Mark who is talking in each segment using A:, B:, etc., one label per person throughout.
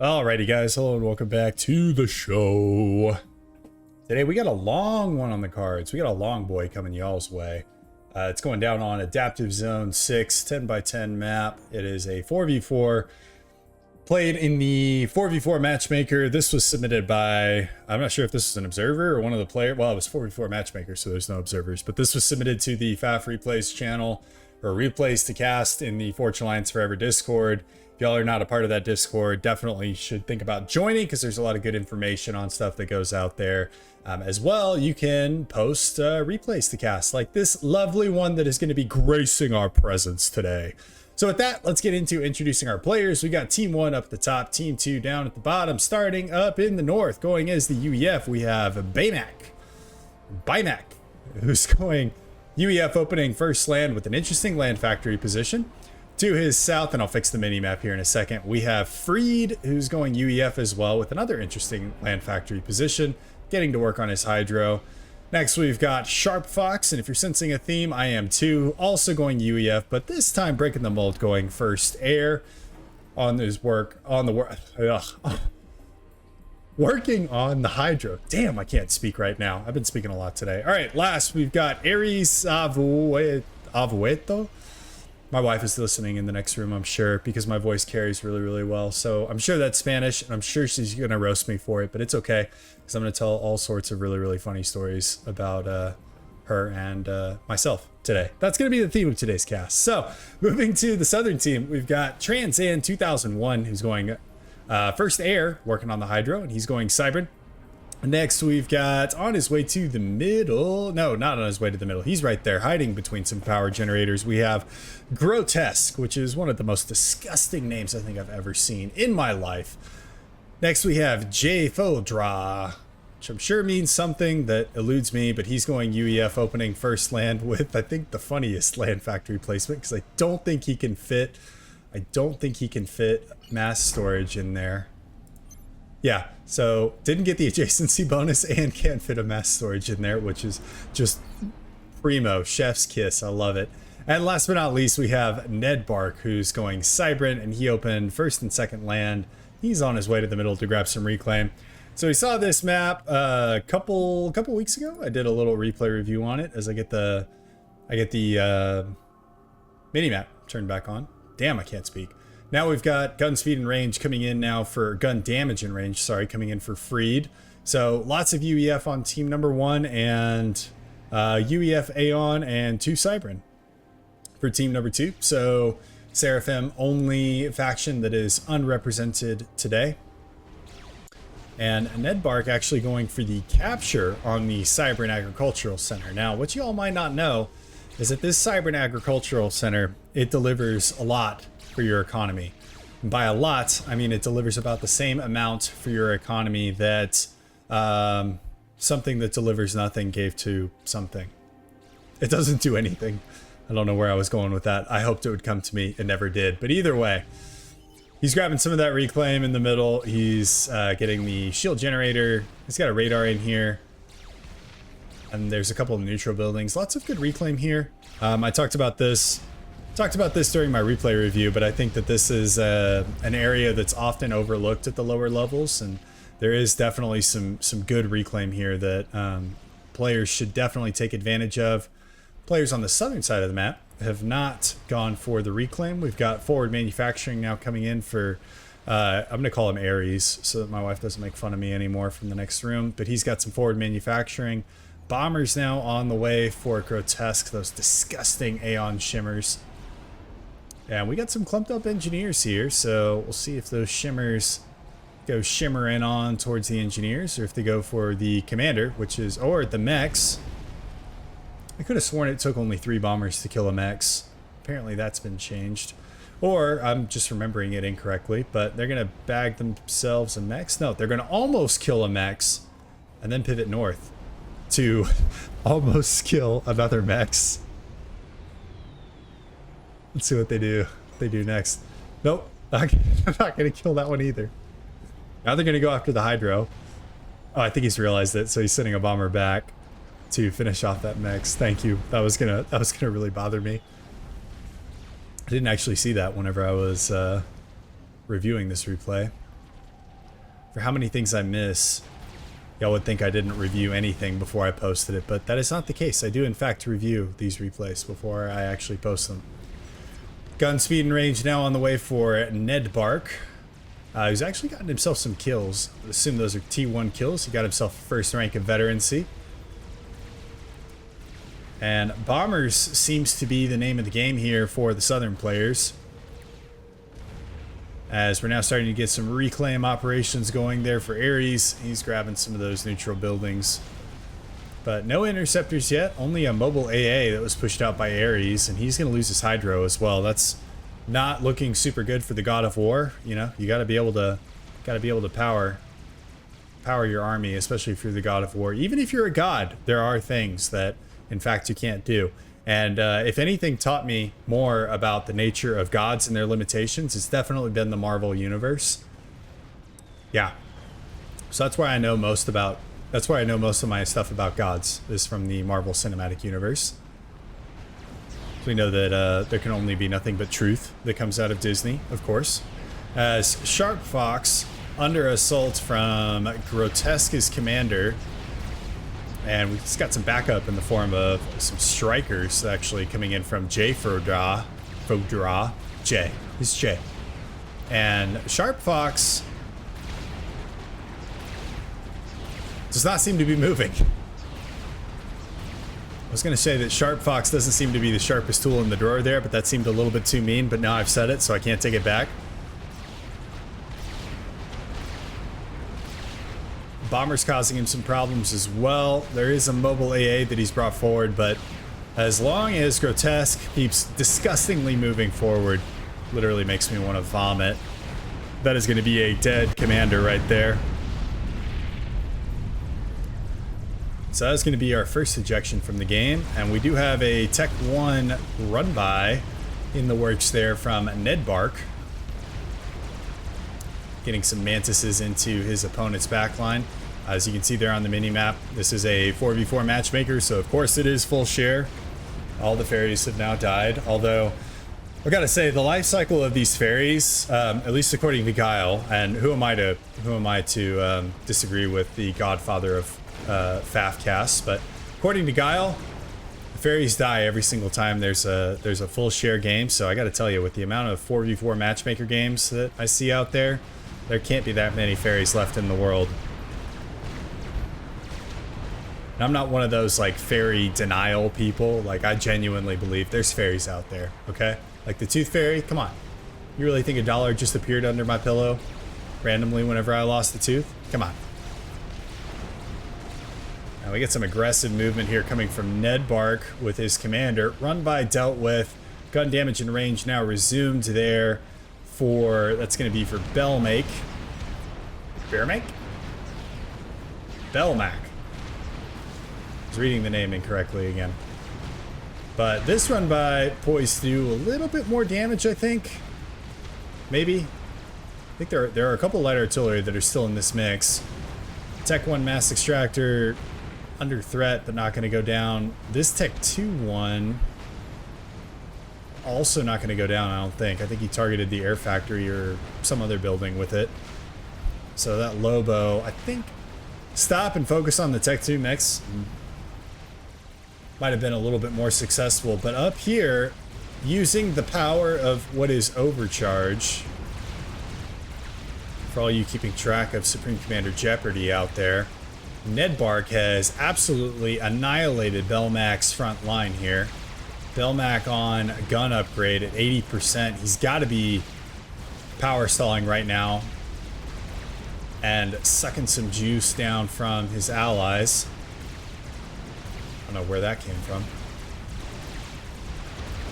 A: Alrighty guys, hello and welcome back to the show. Today we got a long one on the cards. We got a long boy coming y'all's way. It's going down on Adaptive Zone 6, 10 by 10 map. It is a 4v4 played in the 4v4 matchmaker. This was submitted by, I'm not sure if this is an observer or one of the players. Well, it was 4v4 matchmaker, so there's no observers, but this was submitted to the FAF replays channel, or replays to cast in the Fortune Alliance Forever Discord. If y'all are not a part of that Discord, definitely should think about joining, because there's a lot of good information on stuff that goes out there. As well, you can post replays to cast, like this lovely one that is going to be gracing our presence today. So with that, let's get into introducing our players. We got Team 1 up at the top, Team 2 down at the bottom. Starting up in the north, going as the UEF, we have Bimac, who's going UEF, opening first land with an interesting land factory position. To his south, and I'll fix the mini-map here in a second, we have Freed, who's going UEF as well with another interesting land factory position, getting to work on his hydro. Next, we've got Sharp Fox, and if you're sensing a theme, I am too, also going UEF, but this time breaking the mold, going first air on his work, on the working on the hydro. Damn, I can't speak right now. I've been speaking a lot today. All right, last, we've got Aries Avueto. My wife is listening in the next room, I'm sure, because my voice carries really, really well. So I'm sure that's Spanish, and I'm sure she's going to roast me for it, but it's okay, because I'm going to tell all sorts of really, really funny stories about her and myself today. That's going to be the theme of today's cast. So moving to the southern team, we've got Transan 2001, who's going first air, working on the hydro, and he's going Cybern. Next, we've got on his way to the middle. No, not on his way to the middle. He's right there hiding between some power generators. We have Grotesque, which is one of the most disgusting names I think I've ever seen in my life. Next, we have J Fodra, which I'm sure means something that eludes me, but he's going UEF, opening first land with, I think, the funniest land factory placement, because I don't think he can fit mass storage in there. Yeah, so didn't get the adjacency bonus and can't fit a mass storage in there, which is just primo, chef's kiss. I love it. And last but not least, we have Nedbark, who's going Cybran, and he opened first and second land. He's on his way to the middle to grab some reclaim. So we saw this map a couple weeks ago. I did a little replay review on it as I get the mini map turned back on. Damn, I can't speak. Now we've got gun speed and range coming in now for gun damage and range, sorry, coming in for Freed. So lots of UEF on team number 1 and UEF Aeon and 2 Cybran for team number 2. So Seraphim only faction that is unrepresented today. And Nedbark actually going for the capture on the Cybran Agricultural Center. Now, what you all might not know is that this Cybran Agricultural Center, it delivers a lot for your economy. And by a lot, I mean it delivers about the same amount for your economy that something that delivers nothing gave to something. It doesn't do anything. I don't know where I was going with that. I hoped it would come to me. It never did. But either way, he's grabbing some of that reclaim in the middle. He's getting the shield generator. He's got a radar in here. And there's a couple of neutral buildings. Lots of good reclaim here. I talked about this during my replay review, but I think that this is an area that's often overlooked at the lower levels, and there is definitely some good reclaim here that players should definitely take advantage of. Players on the southern side of the map have not gone for the reclaim. We've got forward manufacturing now coming in for, I'm going to call him Aries so that my wife doesn't make fun of me anymore from the next room, but he's got some forward manufacturing. Bombers now on the way for Grotesque, those disgusting Aeon shimmers. And we got some clumped up engineers here, so we'll see if those shimmers go shimmering on towards the engineers, or if they go for the commander, which is, or the mechs. I could have sworn it took only 3 bombers to kill a mechs. Apparently that's been changed. Or I'm just remembering it incorrectly, but they're going to bag themselves a mechs. No, they're going to almost kill a mechs and then pivot north to almost kill another mechs. Let's see what they do. Next. Nope, I'm not going to kill that one either. Now they're going to go after the hydro. Oh, I think he's realized it, so he's sending a bomber back to finish off that mechs. Thank you. That was gonna really bother me. I didn't actually see that whenever I was reviewing this replay. for how many things I miss, y'all would think I didn't review anything before I posted it, but that is not the case. I do, in fact, review these replays before I actually post them. Gun speed and range now on the way for Ned Bark. He's actually gotten himself some kills. I assume those are T1 kills. He got himself first rank of veterancy. And Bombers seems to be the name of the game here for the Southern players, as we're now starting to get some reclaim operations going there for Ares. He's grabbing some of those neutral buildings. But no interceptors yet, only a mobile AA that was pushed out by Ares, and he's going to lose his Hydro as well. That's not looking super good for the God of War. You know, you got to be able to power your army, especially if you're the God of War. Even if you're a god, there are things that, in fact, you can't do. And if anything taught me more about the nature of gods and their limitations, it's definitely been the Marvel Universe. Yeah. So that's why I know most of my stuff about gods is from the Marvel Cinematic Universe. We know that there can only be nothing but truth that comes out of Disney, of course. As Sharp Fox under assault from Grotesque's commander. And we just got some backup in the form of some strikers actually coming in from J. Fodra. J. It's J. And Sharp Fox does not seem to be moving. I was going to say that Sharp Fox doesn't seem to be the sharpest tool in the drawer there, but that seemed a little bit too mean, but now I've said it, so I can't take it back. Bomber's causing him some problems as well. There is a mobile AA that he's brought forward, but as long as Grotesque keeps disgustingly moving forward, literally makes me want to vomit. That is going to be a dead commander right there. So that's going to be our first ejection from the game, and we do have a Tech 1 run by in the works there from Ned Bark. Getting some Mantises into his opponent's backline. As you can see there on the mini-map, this is a 4v4 matchmaker, so of course it is full share. All the fairies have now died, although I gotta say the life cycle of these fairies, at least according to Guile, and who am I to disagree with the godfather of FAF casts, but according to Guile, the fairies die every single time there's a full share game. So I gotta tell you, with the amount of 4v4 matchmaker games that I see out there, there can't be that many fairies left in the world. And I'm not one of those like fairy denial people. Like, I genuinely believe there's fairies out there, okay? Like the Tooth Fairy, come on. You really think a dollar just appeared under my pillow randomly whenever I lost the tooth? Come on. Now we get some aggressive movement here coming from Ned Bark with his commander. Run by dealt with. Gun damage and range now resumed there for, that's going to be for Belmake. Bearmake? Belmac. I was reading the name incorrectly again. But this run by poised to do a little bit more damage, I think. Maybe. I think there are a couple light artillery that are still in this mix. Tech 1 Mass Extractor under threat, but not going to go down. This Tech 2 one also not going to go down, I don't think. I think he targeted the air factory or some other building with it. So that Lobo, I think, stop and focus on the Tech 2 mix. Might have been a little bit more successful, but up here, using the power of what is overcharge, for all you keeping track of Supreme Commander Jeopardy out there, Ned Bark has absolutely annihilated Belmac's front line here. Belmac on gun upgrade at 80%. He's got to be power stalling right now and sucking some juice down from his allies. I don't know where that came from.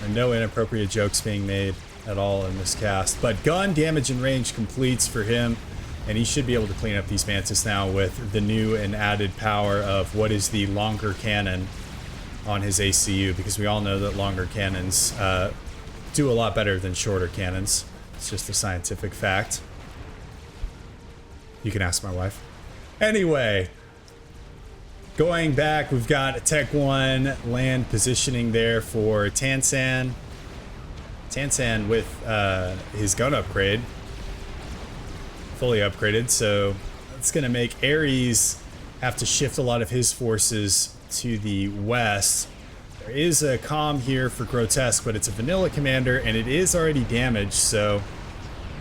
A: And no inappropriate jokes being made at all in this cast. But gun damage and range completes for him, and he should be able to clean up these Mantis now with the new and added power of what is the longer cannon on his ACU, because we all know that longer cannons do a lot better than shorter cannons. It's just a scientific fact. You can ask my wife. Anyway, going back, we've got a Tech 1 land positioning there for Tansan. Tansan with his gun upgrade. Fully upgraded, so It's going to make Ares have to shift a lot of his forces to the west. There is a comm here for Grotesque, but it's a vanilla commander, and it is already damaged, so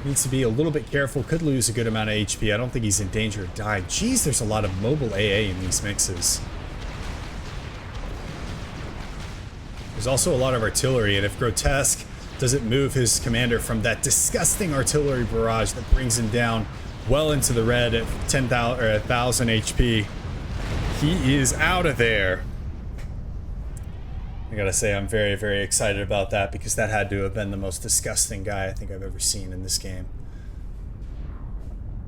A: needs to be a little bit careful. Could lose a good amount of HP. I don't think he's in danger of dying. Jeez, there's a lot of mobile AA in these mixes. There's also a lot of artillery, and if Grotesque doesn't move his commander from that disgusting artillery barrage that brings him down well into the red at 10,000 or 1,000 HP, he is out of there. I gotta say, I'm very, very excited about that, because that had to have been the most disgusting guy I think I've ever seen in this game.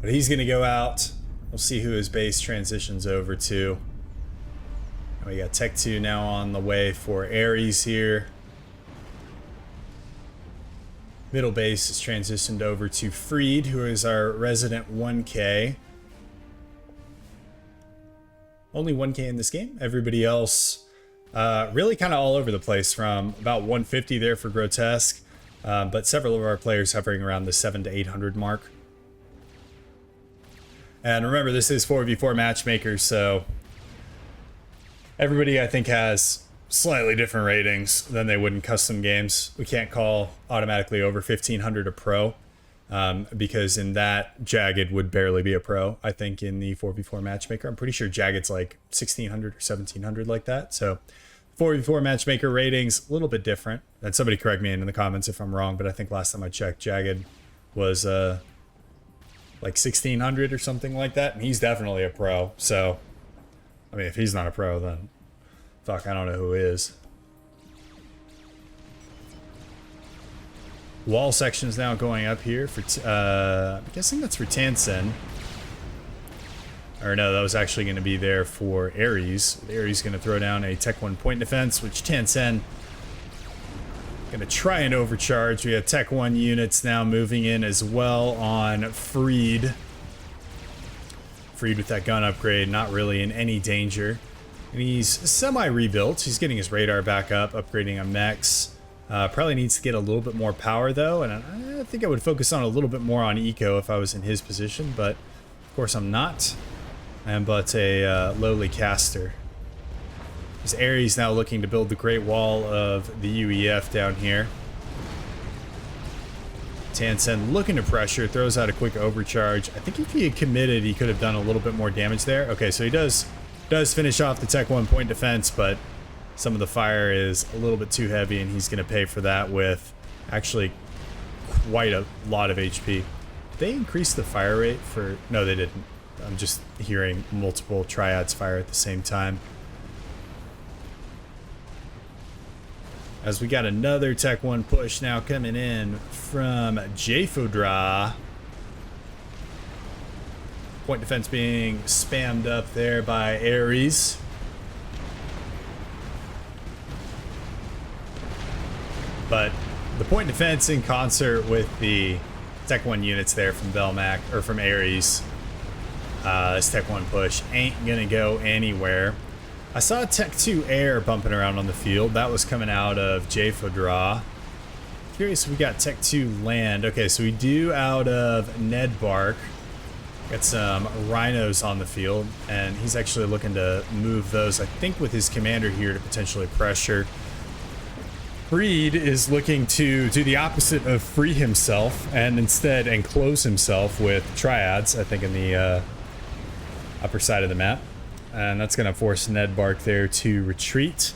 A: But he's gonna go out. We'll see who his base transitions over to. And we got Tech 2 now on the way for Ares here. Middle base is transitioned over to Freed, who is our resident 1K. Only 1K in this game. Everybody else really kind of all over the place, from about 150 there for Grotesque, but several of our players hovering around the 700 to 800 mark. And remember, this is 4v4 matchmaker, so everybody I think has slightly different ratings than they would in custom games. We can't call automatically over 1500 a pro, because in that, Jagged would barely be a pro, I think, in the 4v4 matchmaker. I'm pretty sure Jagged's like 1600 or 1700 like that. So 4v4 matchmaker ratings, a little bit different. And somebody correct me in the comments if I'm wrong, but I think last time I checked, Jagged was like 1600 or something like that. And he's definitely a pro. So, I mean, if he's not a pro, then fuck, I don't know who is. Wall sections now going up here for, I'm guessing that's for Tansen. Or no, that was actually going to be there for Ares. Ares going to throw down a Tech 1 point defense, which Tansen going to try and overcharge. We have Tech 1 units now moving in as well on Freed. Freed with that gun upgrade, not really in any danger. And he's semi-rebuilt. He's getting his radar back up, upgrading a mechs. Probably needs to get a little bit more power, though, and I think I would focus on a little bit more on eco if I was in his position, but of course I'm not. I am but a lowly caster. As Ares now looking to build the Great Wall of the UEF down here. Tansen looking to pressure, throws out a quick overcharge. I think if he had committed, he could have done a little bit more damage there. Okay, so he does finish off the Tech 1 point defense, but some of the fire is a little bit too heavy, and he's going to pay for that with actually quite a lot of HP. Did they increase the fire rate for... No, they didn't. I'm just hearing multiple triads fire at the same time. As we got another Tech 1 push now coming in from Jfodra. Point defense being spammed up there by Ares. But the point defense in concert with the Tech 1 units there from Belmac, or from Ares, this Tech 1 push ain't gonna go anywhere. I saw Tech 2 air bumping around on the field. That was coming out of Jfodra. Curious if we got Tech 2 land. Okay, so we do out of Ned Bark. Got some rhinos on the field, and he's actually looking to move those, I think, with his commander here to potentially pressure. Freed is looking to do the opposite of free himself and instead enclose himself with triads, I think, in the upper side of the map. And that's going to force Ned Bark there to retreat.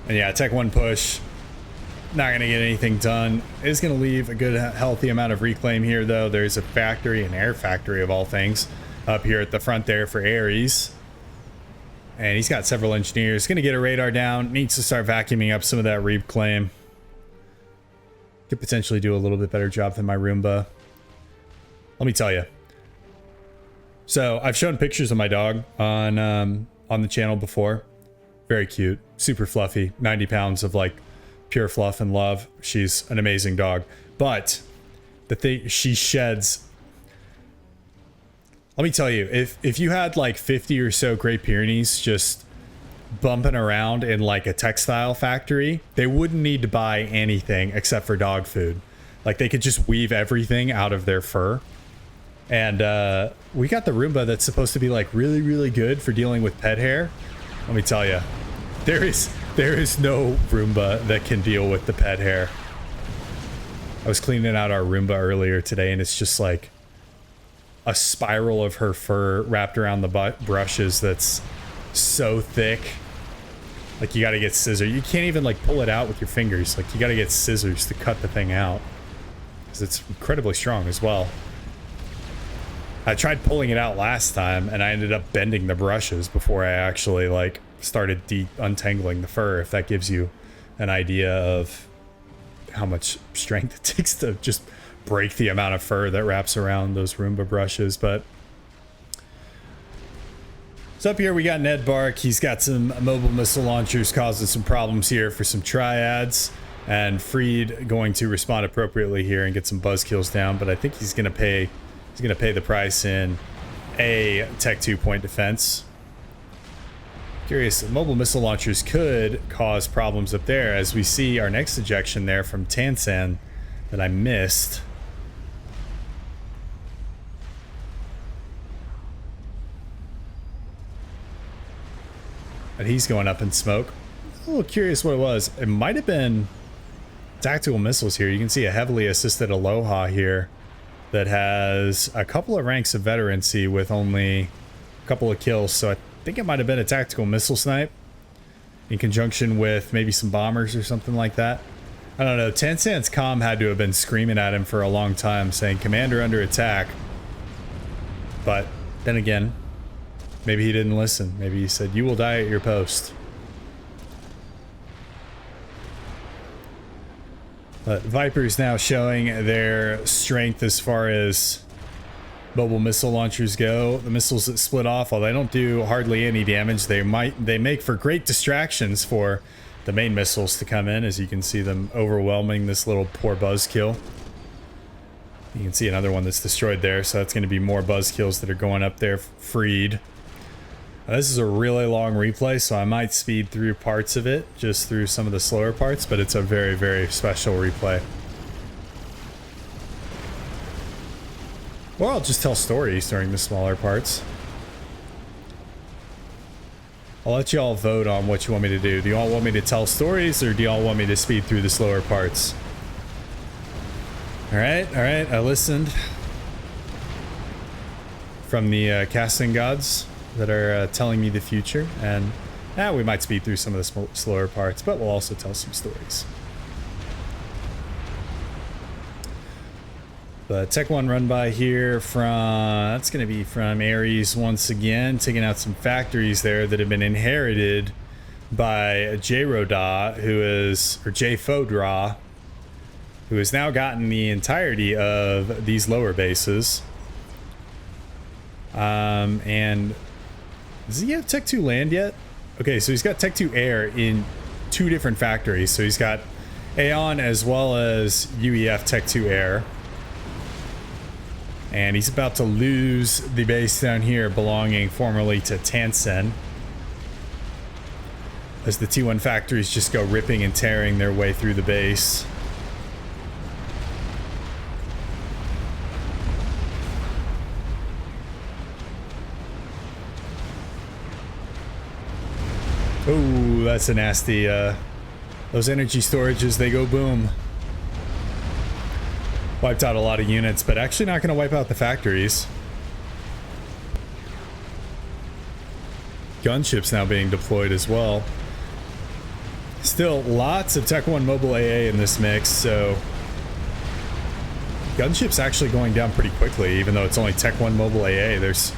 A: And yeah, Tech 1 push. Not going to get anything done. It's going to leave a good, healthy amount of reclaim here, though. There's a factory, an air factory of all things, up here at the front there for Ares. And he's got several engineers. Going to get a radar down. Needs to start vacuuming up some of that reclaim. Could potentially do a little bit better job than my Roomba. Let me tell you. So I've shown pictures of my dog on the channel before. Very cute, super fluffy, 90 pounds of like pure fluff and love. She's an amazing dog, but the thing, she sheds. Let me tell you, if you had like 50 or so Great Pyrenees just bumping around in like a textile factory, they wouldn't need to buy anything except for dog food. Like they could just weave everything out of their fur. And we got the Roomba that's supposed to be like really, really good for dealing with pet hair. Let me tell you, there is no Roomba that can deal with the pet hair. I was cleaning out our Roomba earlier today, and it's just like a spiral of her fur wrapped around the brushes that's so thick. Like, you gotta get scissors. You can't even like pull it out with your fingers. Like, you gotta get scissors to cut the thing out, because it's incredibly strong as well. I tried pulling it out last time, and I ended up bending the brushes before I actually like started untangling the fur, if that gives you an idea of how much strength it takes to just break the amount of fur that wraps around those Roomba brushes. But so up here we got Ned Bark. He's got some mobile missile launchers causing some problems here for some triads, and Freed going to respond appropriately here and get some buzz kills down. But I think he's gonna pay the price in a Tech 2 point defense. Curious, mobile missile launchers could cause problems up there, as we see our next ejection there from Tansan that I missed. But he's going up in smoke. A little curious what it was. It might have been tactical missiles here. You can see a heavily assisted Aloha here that has a couple of ranks of veterancy with only a couple of kills. So I think it might have been a tactical missile snipe in conjunction with maybe some bombers or something like that. I don't know. Tansan's comm had to have been screaming at him for a long time saying, "Commander under attack." But then again, maybe he didn't listen. Maybe he said, "You will die at your post." But Viper's now showing their strength as far as mobile missile launchers go. The missiles that split off, while they don't do hardly any damage, they make for great distractions for the main missiles to come in, as you can see them overwhelming this little poor buzzkill. You can see another one that's destroyed there, so that's going to be more buzzkills that are going up there freed. Now, this is a really long replay, so I might speed through parts of it, just through some of the slower parts, but it's a very, very special replay. Or I'll just tell stories during the smaller parts. I'll let y'all vote on what you want me to do. Do y'all want me to tell stories, or do y'all want me to speed through the slower parts? Alright, I listened from the casting gods that are telling me the future, and we might speed through some of the slower parts, but we'll also tell some stories. The Tech 1 run by here that's going to be from Ares once again, taking out some factories there that have been inherited by J-Roda, J-Fodra, who has now gotten the entirety of these lower bases. And does he have Tech 2 land yet? Okay, so he's got Tech 2 air in 2 different factories. So he's got Aeon as well as UEF Tech 2 air. And he's about to lose the base down here belonging formerly to Tansen, as the T1 factories just go ripping and tearing their way through the base. Oh, that's a nasty, those energy storages, they go boom. Wiped out a lot of units, but actually not going to wipe out the factories. Gunships now being deployed as well. Still, lots of Tech 1 mobile AA in this mix, so gunships actually going down pretty quickly, even though it's only Tech 1 mobile AA. There's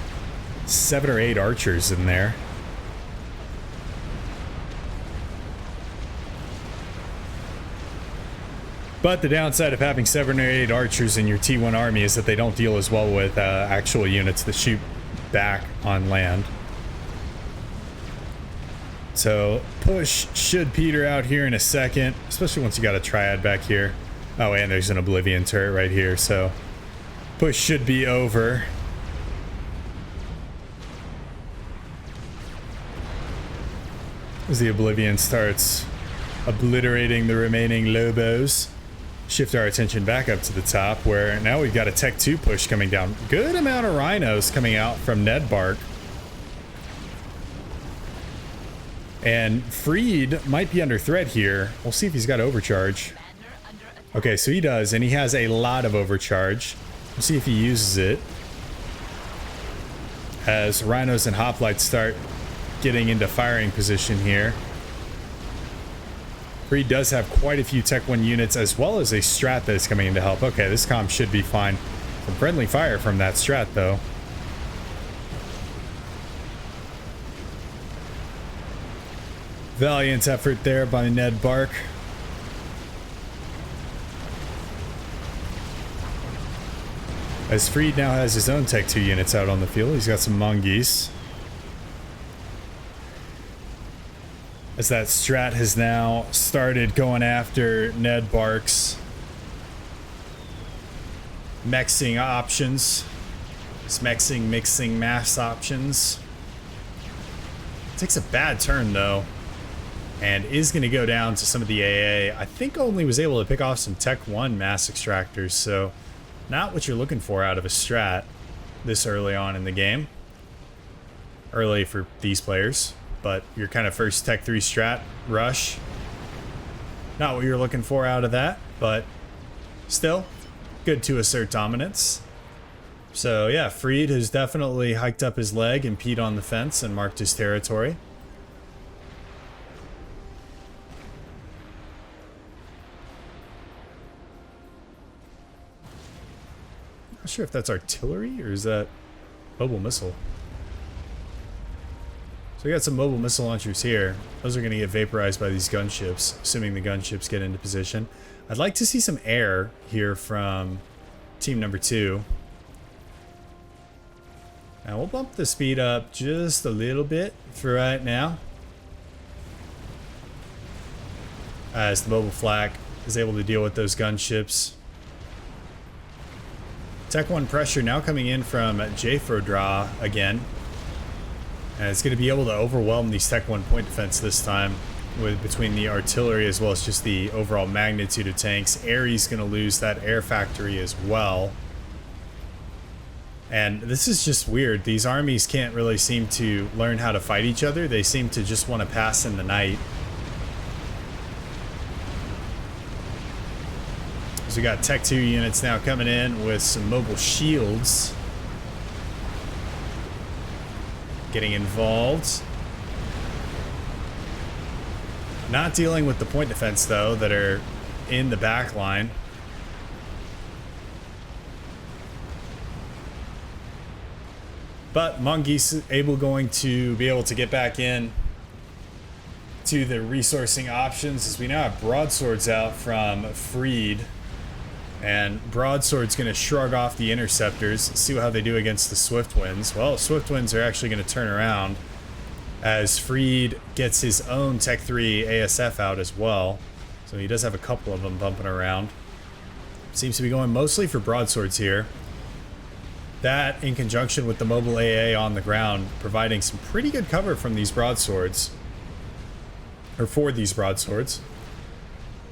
A: 7 or 8 archers in there. But the downside of having 7 or 8 archers in your T1 army is that they don't deal as well with actual units that shoot back on land. So push should peter out here in a second, especially once you got a triad back here. Oh, and there's an Oblivion turret right here, so push should be over. As the Oblivion starts obliterating the remaining Lobos. shift our attention back up to the top, where now we've got a Tech 2 push coming down. Good amount of rhinos coming out from Ned Bark. And Freed might be under threat here. We'll see if he's got overcharge. Okay, so he does, and he has a lot of overcharge. We'll see if he uses it. As rhinos and hoplites start getting into firing position here. Freed does have quite a few Tech 1 units, as well as a strat that is coming in to help. Okay, this comm should be fine. Some friendly fire from that strat, though. Valiant effort there by Ned Bark. As Freed now has his own Tech 2 units out on the field. He's got some mongoose. As that strat has now started going after Ned Bark's mexing options. Mixing mass options. Takes a bad turn though, and is going to go down to some of the AA. I think only was able to pick off some Tech 1 mass extractors, so not what you're looking for out of a strat this early on in the game. Early for these players, but your kind of first Tech 3 strat rush. Not what you're looking for out of that, but still good to assert dominance. So yeah, Freed has definitely hiked up his leg and peed on the fence and marked his territory. Not sure if that's artillery or is that mobile missile. So we got some mobile missile launchers here. Those are going to get vaporized by these gunships, assuming the gunships get into position. I'd like to see some air here from team number 2. Now we'll bump the speed up just a little bit for right now, as the mobile flak is able to deal with those gunships. Tech 1 pressure now coming in from Jfrodra again. And it's going to be able to overwhelm these Tech 1 point defense this time, with between the artillery as well as just the overall magnitude of tanks. Ares going to lose that air factory as well. And this is just weird. These armies can't really seem to learn how to fight each other. They seem to just want to pass in the night. So we got Tech 2 units now coming in with some mobile shields. Getting involved. Not dealing with the point defense though that are in the back line. But Mongeese is be able to get back in to the resourcing options, as we now have broadswords out from Freed. And Broadsword's going to shrug off the interceptors, see how they do against the Swift Winds. Well, Swift Winds are actually going to turn around as Freed gets his own Tech 3 ASF out as well. So he does have a couple of them bumping around. Seems to be going mostly for broadswords here. That, in conjunction with the mobile AA on the ground, providing some pretty good cover from these broadswords. Or for these broadswords.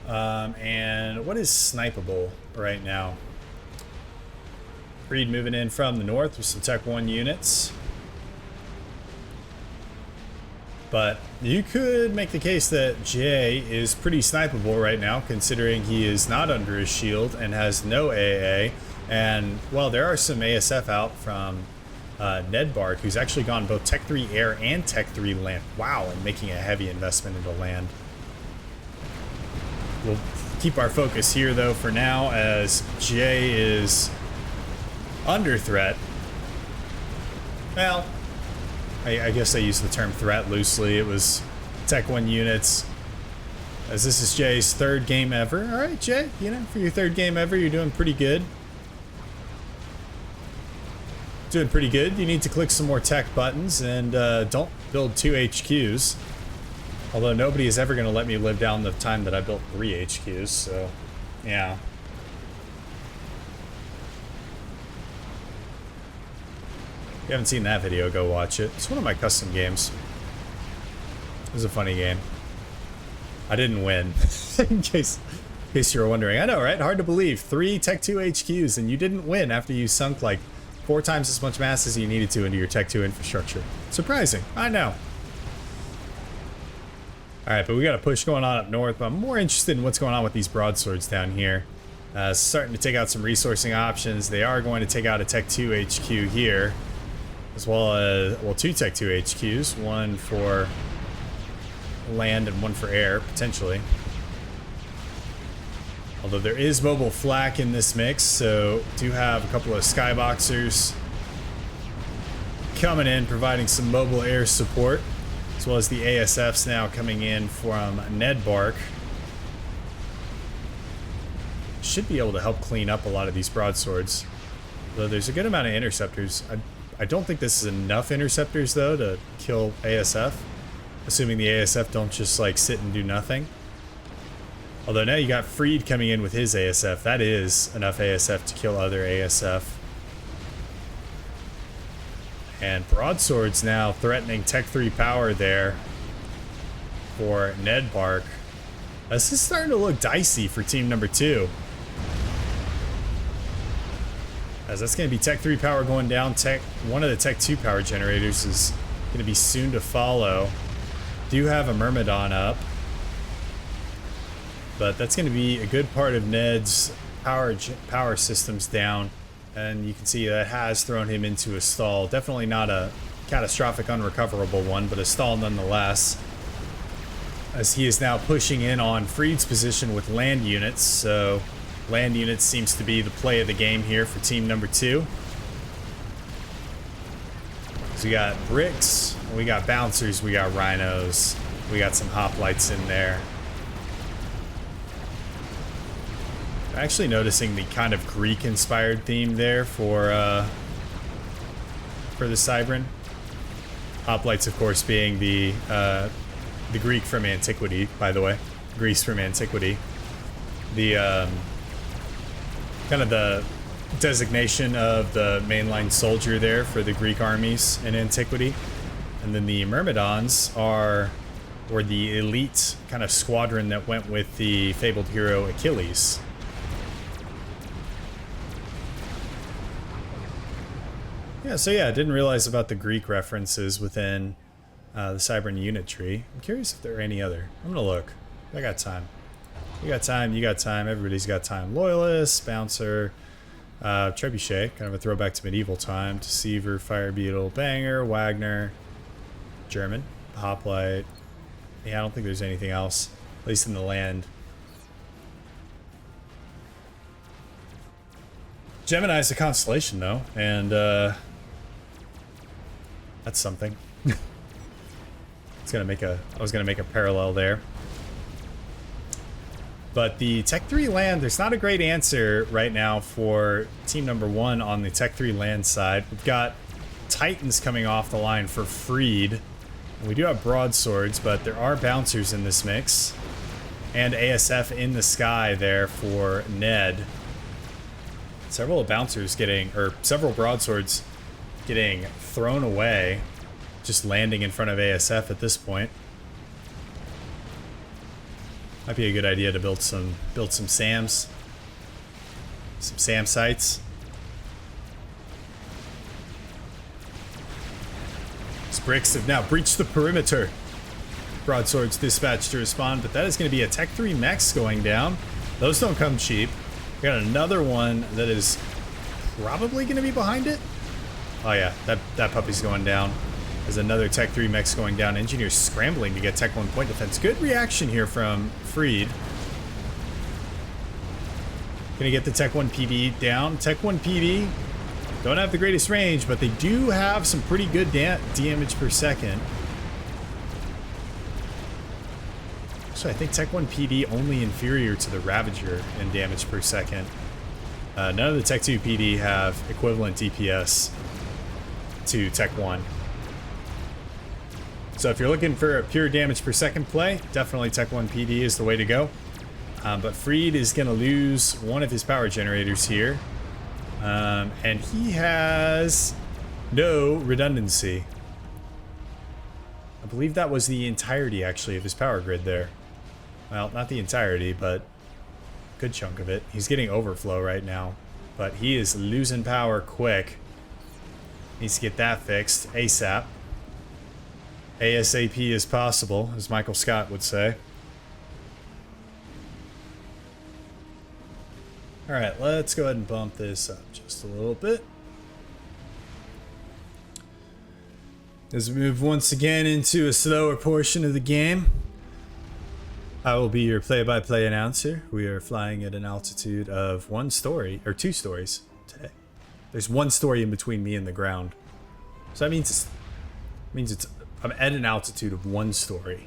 A: And what is snipeable right now? Freed moving in from the north with some Tech 1 units. But you could make the case that Jay is pretty snipeable right now, considering he is not under his shield and has no AA. And, well, there are some ASF out from Ned Bark, who's actually gone both Tech 3 air and Tech 3 land. Wow, and making a heavy investment into land. We'll keep our focus here, though, for now, as Jay is under threat. Well, I guess I use the term threat loosely. It was Tech 1 units, as this is Jay's third game ever. All right, Jay, you know, for your third game ever, you're doing pretty good. Doing pretty good. You need to click some more tech buttons and don't build 2 HQs. Although nobody is ever going to let me live down the time that I built 3 HQs, so yeah. If you haven't seen that video, go watch it. It's one of my custom games. It was a funny game. I didn't win, in case In case you were wondering. I know, right? Hard to believe. 3 Tech 2 HQs, and you didn't win after you sunk like 4 times as much mass as you needed to into your Tech 2 infrastructure. Surprising. I know. Alright, but we got a push going on up north, but I'm more interested in what's going on with these broadswords down here. Starting to take out some resourcing options. They are going to take out a Tech 2 HQ here, as well as, well, 2 Tech 2 HQs. One for land and one for air, potentially. Although there is mobile flak in this mix, so do have a couple of skyboxers coming in, providing some mobile air support, as well as the ASFs now coming in from Ned Bark. Should be able to help clean up a lot of these broadswords. Though there's a good amount of interceptors. I don't think this is enough interceptors, though, to kill ASF. Assuming the ASF don't just, like, sit and do nothing. Although now you got Freed coming in with his ASF. That is enough ASF to kill other ASF. And broadswords now threatening Tech 3 power there for Ned Bark. This is starting to look dicey for team number 2. As that's going to be Tech 3 power going down. One of the Tech 2 power generators is going to be soon to follow. Do have a Myrmidon up. But that's going to be a good part of Ned's power systems down. And you can see that has thrown him into a stall. Definitely not a catastrophic unrecoverable one, but a stall nonetheless. As he is now pushing in on Freed's position with land units. So land units seems to be the play of the game here for team number 2. So we got bricks, we got bouncers, we got rhinos, we got some hoplites in there. I'm actually noticing the kind of Greek-inspired theme there for the Cybran. Hoplites, of course, being the Greek from antiquity, by the way. Greece from antiquity. The kind of the designation of the mainline soldier there for the Greek armies in antiquity. And then the Myrmidons were the elite kind of squadron that went with the fabled hero Achilles. Yeah, so yeah, I didn't realize about the Greek references within the Cybran unit tree. I'm curious if there are any other. I'm gonna look. I got time. You got time, you got time, everybody's got time. Loyalist, Bouncer, Trebuchet, kind of a throwback to medieval time. Deceiver, Fire Beetle, Banger, Wagner, German, Hoplite. Yeah, I don't think there's anything else, at least in the land. Gemini's a constellation, though, and that's something. I was gonna make a parallel there. But the Tech 3 land, there's not a great answer right now for team number 1 on the Tech 3 land side. We've got Titans coming off the line for Freed. And we do have broadswords, but there are bouncers in this mix. And ASF in the sky there for Ned. Several bouncers several broadswords getting thrown away, just landing in front of ASF at this point. Might be a good idea to build some SAMs, some SAM sites. These bricks have now breached the perimeter. Broadswords dispatched to respond, but that is going to be a Tech 3 mechs going down. Those don't come cheap. We got another one that is probably going to be behind it. Oh yeah, that puppy's going down. There's another Tech 3 mechs going down. Engineers scrambling to get Tech 1 point defense. Good reaction here from Freed. Gonna get the Tech 1 PD down. Tech 1 PD don't have the greatest range, but they do have some pretty good damage per second. So I think Tech 1 PD only inferior to the Ravager in damage per second. None of the Tech 2 PD have equivalent DPS to Tech 1. So if you're looking for a pure damage per second play, definitely Tech 1 PD is the way to go. But Freed is going to lose one of his power generators here. And he has no redundancy. I believe that was the entirety, actually, of his power grid there. Well, not the entirety, but good chunk of it. He's getting overflow right now, but he is losing power quick. Needs to get that fixed ASAP. ASAP as possible, as Michael Scott would say. All right, let's go ahead and bump this up just a little bit. As we move once again into a slower portion of the game, I will be your play-by-play announcer. We are flying at an altitude of 1 story, or 2 stories today. There's 1 story in between me and the ground. So that means I'm at an altitude of 1 story,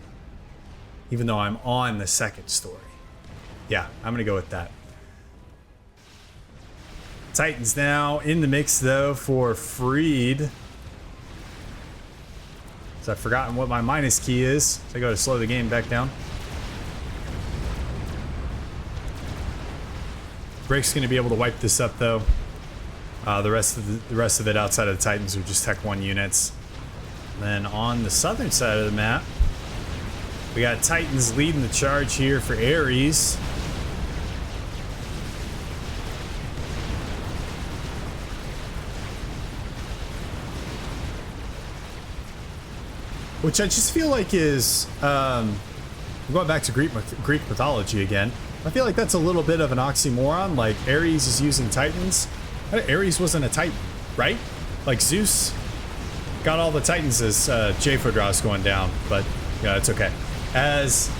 A: even though I'm on the 2nd story. Yeah, I'm gonna go with that. Titans now in the mix though for Freed. So I've forgotten what my minus key is. So I go to slow the game back down. Brick's going to be able to wipe this up though. The rest of it outside of the Titans are just Tech 1 units. And then on the southern side of the map, we got Titans leading the charge here for Ares. Which I just feel like is, I'm going back to Greek mythology again. I feel like that's a little bit of an oxymoron. Like Ares is using Titans. Ares wasn't a Titan, right? Like Zeus got all the Titans as J-Fodraw's going down, but yeah, it's okay. Because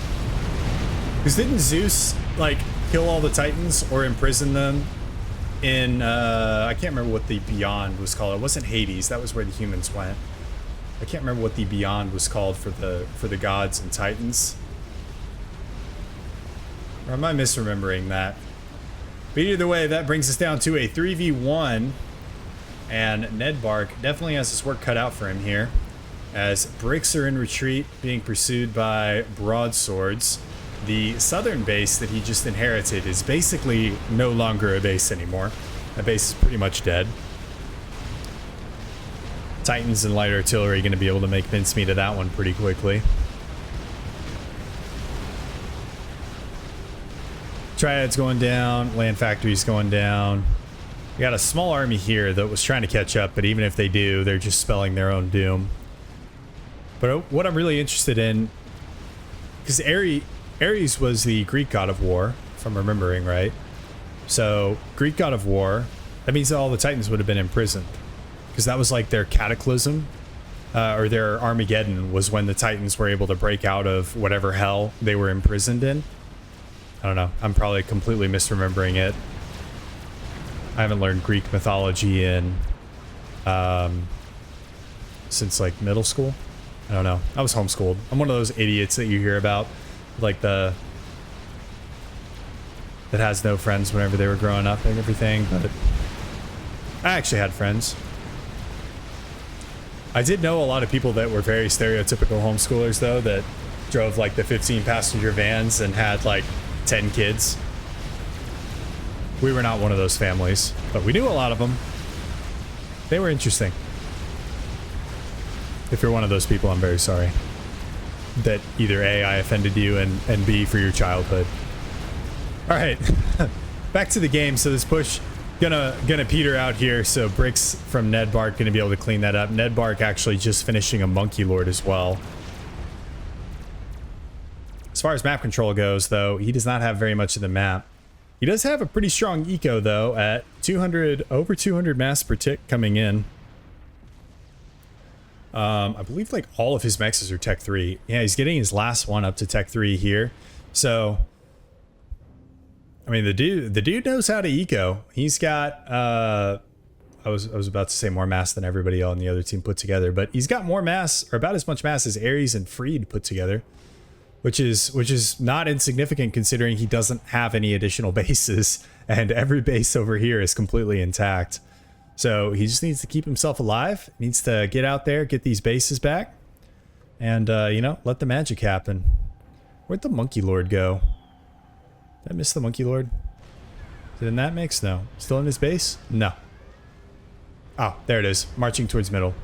A: didn't Zeus like kill all the Titans or imprison them in, I can't remember what the Beyond was called. It wasn't Hades. That was where the humans went. I can't remember what the Beyond was called for the gods and Titans. Or am I misremembering that? But either way, that brings us down to a 3v1. And Ned Bark definitely has his work cut out for him here, as bricks are in retreat, being pursued by broadswords. The southern base that he just inherited is basically no longer a base anymore. That base is pretty much dead. Titans and light artillery going to be able to make mincemeat of that one pretty quickly. Triad's going down, land factory's going down. We got a small army here that was trying to catch up, but even if they do, they're just spelling their own doom. But what I'm really interested in, because Ares was the Greek god of war, if I'm remembering right. So Greek god of war, that means that all the Titans would have been imprisoned. Because that was like their cataclysm, or their Armageddon, was when the Titans were able to break out of whatever hell they were imprisoned in. I don't know. I'm probably completely misremembering it. I haven't learned Greek mythology in since like middle school. I don't know. I was homeschooled. I'm one of those idiots that you hear about, like that has no friends whenever they were growing up and everything. But I actually had friends. I did know a lot of people that were very stereotypical homeschoolers, though, that drove like the 15-passenger vans and had like 10 kids. We were not one of those families, but we knew a lot of them. They were interesting. If you're one of those people, I'm very sorry that either A, I offended you, and B, for your childhood. All right, back to the game. So this push gonna peter out here. So bricks from Ned Bark gonna be able to clean that up. Ned Bark actually just finishing a Monkey Lord as well. As far as map control goes, though, he does not have very much of the map. He does have a pretty strong eco, though, at 200, over 200 mass per tick coming in. I believe like all of his mexes are Tech 3. Yeah, he's getting his last one up to Tech 3 here. So, I mean, the dude knows how to eco. He's got, I was about to say more mass than everybody on the other team put together, but he's got more mass, or about as much mass as Ares and Freed put together. Which is not insignificant considering he doesn't have any additional bases, and every base over here is completely intact. So he just needs to keep himself alive, needs to get out there, get these bases back, and, you know, let the magic happen. Where'd the Monkey Lord go? Did I miss the Monkey Lord? Is it in that mix? No. Still in his base? No. Oh, there it is. Marching towards middle.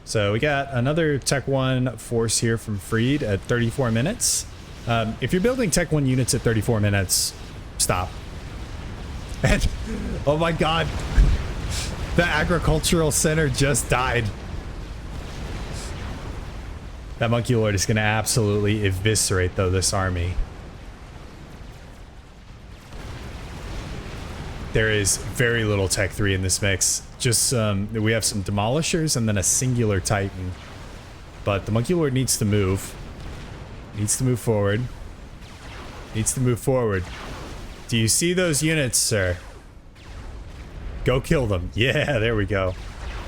A: So we got another Tech 1 force here from Freed at 34 minutes. If you're building Tech 1 units at 34 minutes, stop. And, oh my god, the agricultural center just died. That Monkey Lord is going to absolutely eviscerate, though, this army. There is very little Tech 3 in this mix. Just we have some Demolishers and then a singular Titan. But the Monkey Lord needs to move. Needs to move forward. Needs to move forward. Do you see those units, sir? Go kill them. Yeah, there we go.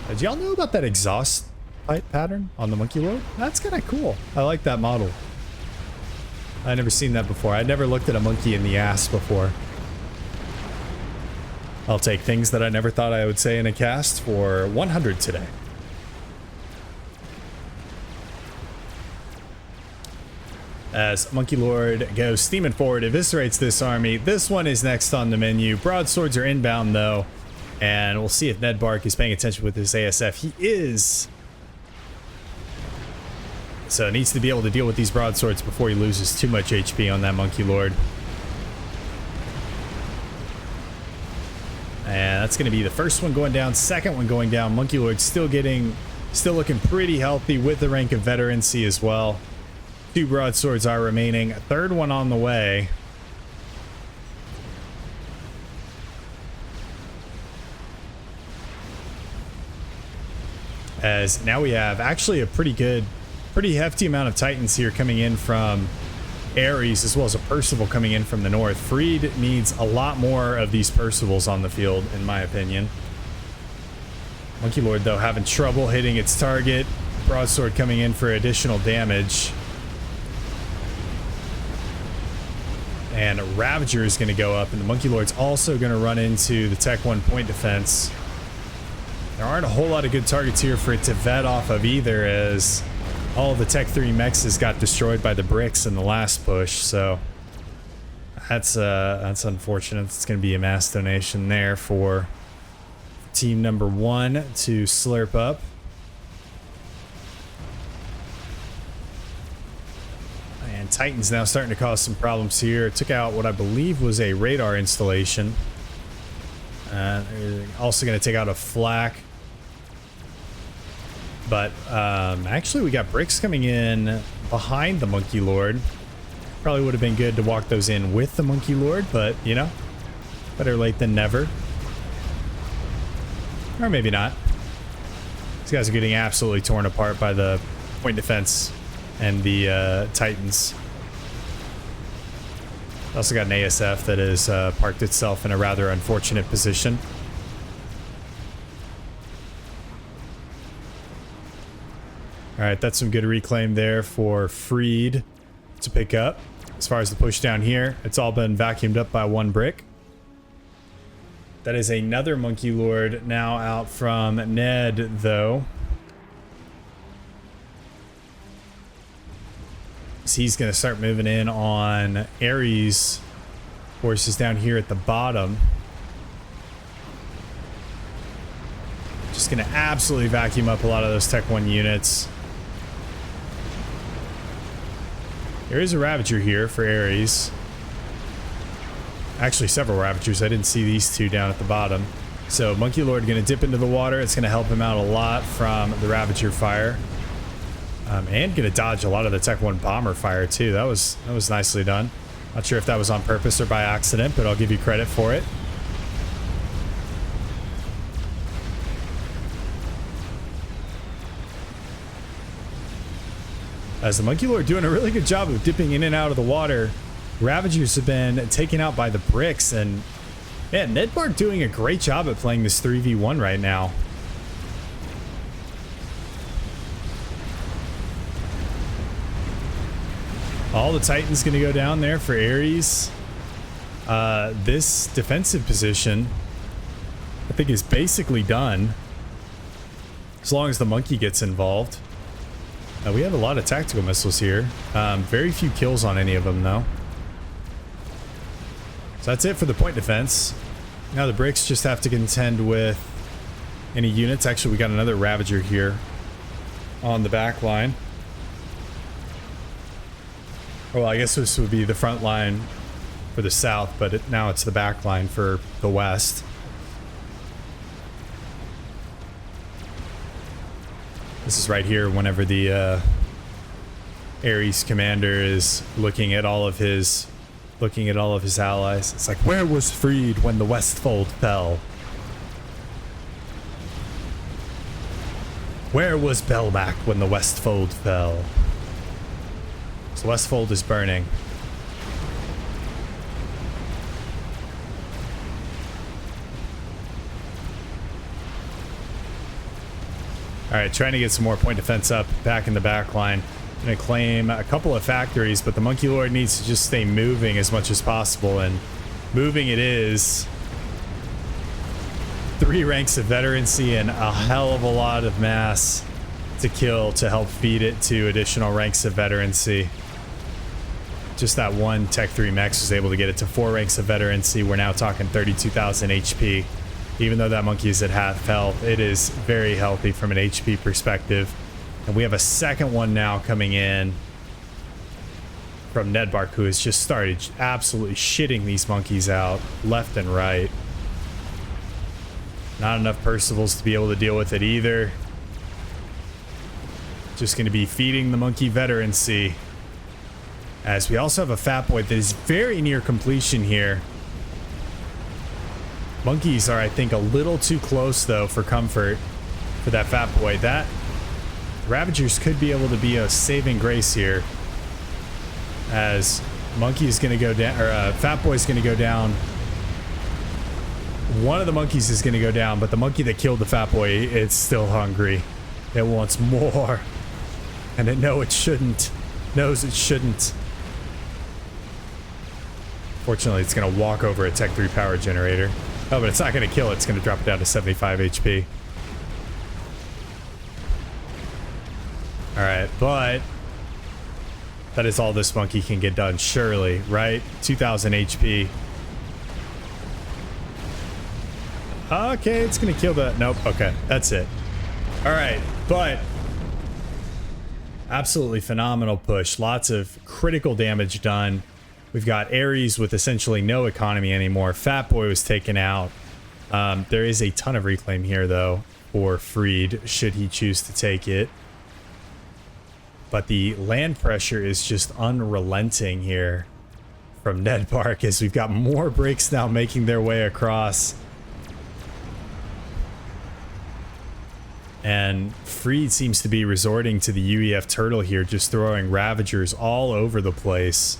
A: Did y'all know about that exhaust pipe pattern on the Monkey Lord? That's kind of cool. I like that model. I've never seen that before. I never looked at a monkey in the ass before. I'll take things that I never thought I would say in a cast for 100 today. As Monkey Lord goes steaming forward, eviscerates this army. This one is next on the menu. Broadswords are inbound, though. And we'll see if Ned Bark is paying attention with his ASF. He is. So needs to be able to deal with these broadswords before he loses too much HP on that Monkey Lord. And that's going to be the first one going down, second one going down. Monkey Lord still looking pretty healthy with the rank of veterancy as well. 2 broadswords are remaining. A third one on the way. As now we have actually a pretty hefty amount of Titans here coming in from Ares, as well as a Percival coming in from the north. Freed needs a lot more of these Percivals on the field, in my opinion. Monkey Lord, though, having trouble hitting its target. Broadsword coming in for additional damage. And Ravager is going to go up, and the Monkey Lord's also going to run into the Tech 1 point defense. There aren't a whole lot of good targets here for it to vet off of either, as all of the Tech 3 mechs got destroyed by the bricks in the last push, so that's unfortunate. It's going to be a mass donation there for team number 1 to slurp up. And Titan's now starting to cause some problems here. It took out what I believe was a radar installation. Also going to take out a flak. But actually we got bricks coming in behind the Monkey Lord. Probably would have been good to walk those in with the Monkey Lord, but you know, better late than never. Or maybe not. These guys are getting absolutely torn apart by the point defense and the Titans. Also got an ASF that has parked itself in a rather unfortunate position. Alright, that's some good reclaim there for Freed to pick up. As far as the push down here, it's all been vacuumed up by 1 brick. That is another Monkey Lord now out from Ned, though. So he's going to start moving in on Ares forces down here at the bottom. Just going to absolutely vacuum up a lot of those Tech 1 units. There is a Ravager here for Ares. Actually, several Ravagers. I didn't see these 2 down at the bottom. So Monkey Lord going to dip into the water. It's going to help him out a lot from the Ravager fire. And going to dodge a lot of the Tech 1 bomber fire too. That was nicely done. Not sure if that was on purpose or by accident, but I'll give you credit for it. As the Monkey Lord doing a really good job of dipping in and out of the water. Ravagers have been taken out by the bricks, and man, Ned Bark doing a great job at playing this 3v1 right now. All the Titans going to go down there for Ares. This defensive position, I think, is basically done. As long as the monkey gets involved. We have a lot of tactical missiles here. Very few kills on any of them, though. So that's it for the point defense. Now the bricks just have to contend with any units. Actually, we got another Ravager here on the back line. Well, I guess this would be the front line for the south, but now it's the back line for the west. This is right here whenever the Ares commander is looking at all of his allies. It's like, where was Freed when the Westfold fell? Where was Belmac when the Westfold fell? So Westfold is burning. Alright, trying to get some more point defense up back in the back line. Gonna claim a couple of factories, but the Monkey Lord needs to just stay moving as much as possible, and moving it is. 3 ranks of veterancy and a hell of a lot of mass to kill to help feed it to additional ranks of veterancy. Just that one Tech 3 Mex was able to get it to 4 ranks of veterancy. We're now talking 32,000 HP. Even though that monkey is at half health, it is very healthy from an HP perspective. And we have a second one now coming in from Nedbark, who has just started absolutely shitting these monkeys out left and right. Not enough Percivals to be able to deal with it either. Just going to be feeding the monkey veterancy. As we also have a Fat Boy that is very near completion here. Monkeys are, I think, a little too close, though, for comfort for that Fat Boy. That Ravagers could be able to be a saving grace here. As Monkey is going to go down, or Fat Boy is going to go down. One of the monkeys is going to go down, but the monkey that killed the Fat Boy, it's still hungry. It wants more. And it knows it shouldn't. Fortunately, it's going to walk over a Tech 3 power generator. Oh, but it's not going to kill it. It's going to drop it down to 75 HP. Alright, but that is all this monkey can get done, surely, right? 2,000 HP. Okay, it's going to kill the... Nope, okay, that's it. Alright, but... absolutely phenomenal push. Lots of critical damage done. We've got Ares with essentially no economy anymore. Fat Boy was taken out. There is a ton of reclaim here, though, for Freed, should he choose to take it. But the land pressure is just unrelenting here from Nedbark, as we've got more bricks now making their way across. And Freed seems to be resorting to the UEF turtle here, just throwing Ravagers all over the place.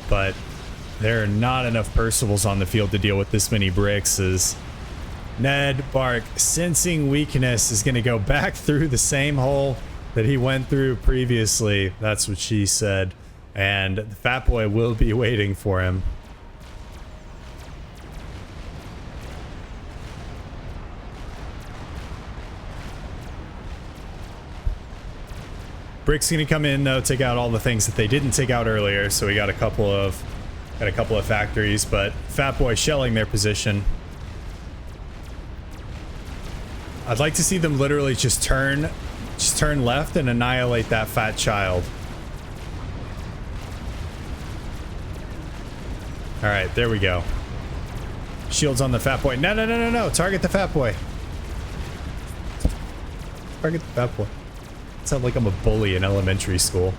A: But there are not enough Percivals on the field to deal with this many bricks, as Nedbark, sensing weakness, is going to go back through the same hole that he went through previously. That's what she said. And the Fat Boy will be waiting for him. Brick's gonna come in though, take out all the things that they didn't take out earlier. So we got a couple of factories, but Fat Boy shelling their position. I'd like to see them literally just turn left and annihilate that fat child. All right, there we go. Shields on the Fat Boy. No. Target the Fat Boy. Target the Fat Boy. Sound like I'm a bully in elementary school.